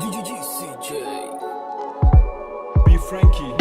DJCJ Be Frankie.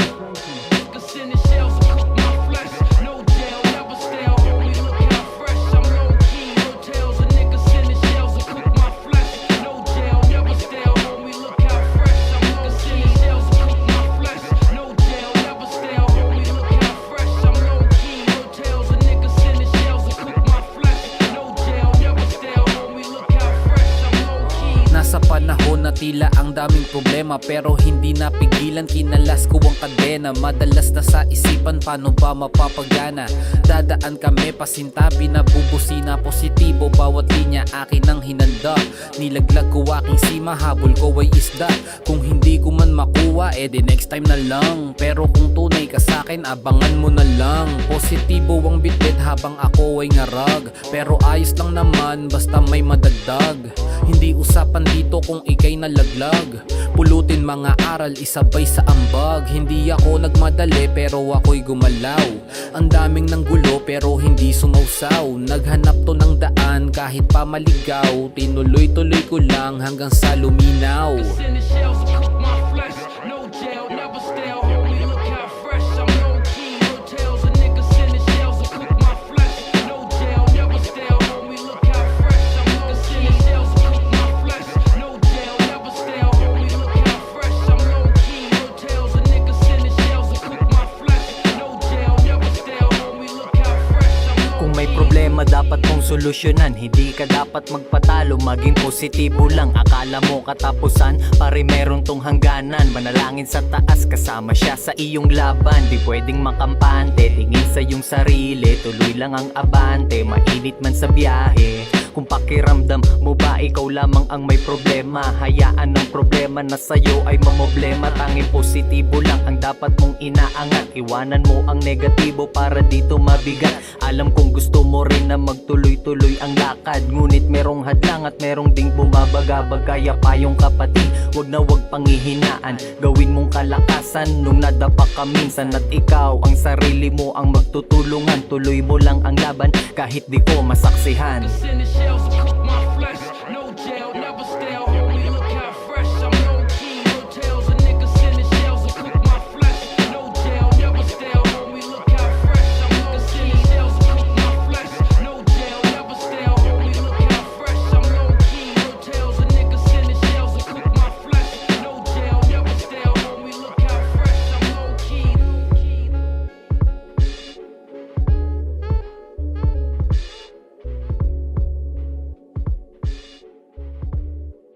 Niggas in the shells and cook my flesh. No jail, never stale. Homie, look how fresh. I'm low key, hotels and niggas in the shells and cook my flesh. No jail, never stale. Homie, look how fresh. I'm niggas in the shells and cook my flesh. No jail, never stale. Homie, look how fresh. I'm low key, hotels and niggas in the shells and cook my flesh. No jail, never stale. Homie, look how fresh. I'm low key. Nasa panahon na tila ang daming problema, pero hindi napigilan, kinalas ko ang kadena. Madalas na sa isipan, paano ba mapapagana? Dadaan kami pasintabi na bubusina, positibo bawat linya akin ang hinanda. Nilaglag ko aking sima, habol ko ay isda. Kung hindi ko man makuha, edi next time na lang. Pero kung tunay ka sakin, abangan mo na lang. Positibo ang bitbit habang ako ay ngarag, pero ayos lang naman basta may madagdag. Hindi usapan dito kung ikay nalaglag, pulutin mga aral isabay sa ambag. Hindi ako nagmadali pero ako'y gumalaw. Ang daming ng gulo pero hindi sumausaw. Naghanap to ng daan kahit pa maligaw. Tinuloy-tuloy ko lang hanggang sa luminaw. Niggas in the shells and cook my flesh. No jail, never stale. Homie, look how fresh. I'm low key, hotels and niggas in the shells and cook my flesh. No jail, never stale. Homie, look how fresh. I'm niggas in the shells and cook my flesh. No jail, never stale. Homie, look how fresh. I'm low key, hotels and niggas in the shells and cook my flesh. No jail, never stale. Homie, look how fresh. I'm low Kung may problema dapat mong solusyonan, hindi ka dapat magpatalo, maging positibo lang. Akala mo katapusan, pare meron tong hangganan. Manalangin sa taas, kasama siya sa iyong laban. Di pwedeng makampante, tingin sa iyong sarili, tuloy lang ang abante. Mainit man sa biyahe, kung pakiramdam mo ba ikaw lamang ang may problema, hayaan ang problema na sa'yo ay mamoblema. Tanging positibo lang ang dapat mong inaangat, iwanan mo ang negatibo para dito mabigat. Alam kong gusto mo rin na magtuloy-tuloy ang lakad, ngunit merong hadlang at merong ding bumabaga-baga. Kaya payong kapatid, wag na wag panghihinaan, gawin mong kalakasan nung nadapa ka minsan. At ikaw ang sarili mo ang magtutulungan, tuloy mo lang ang laban kahit di ko masaksihan. Niggas in the shells and cook my flesh. No jail, never stale. Homie, look how fresh. I'm low key, hotels and niggas in the shells and cook my flesh. No jail, never stale. Homie, look how fresh. I'm niggas in the shells and cook my flesh. No jail, never stale. Homie, look how fresh. I'm low key, hotels and niggas in the shells and cook my flesh. No jail, never stale. Homie, look how fresh. I'm low key.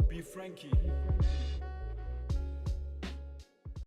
Be Frankie.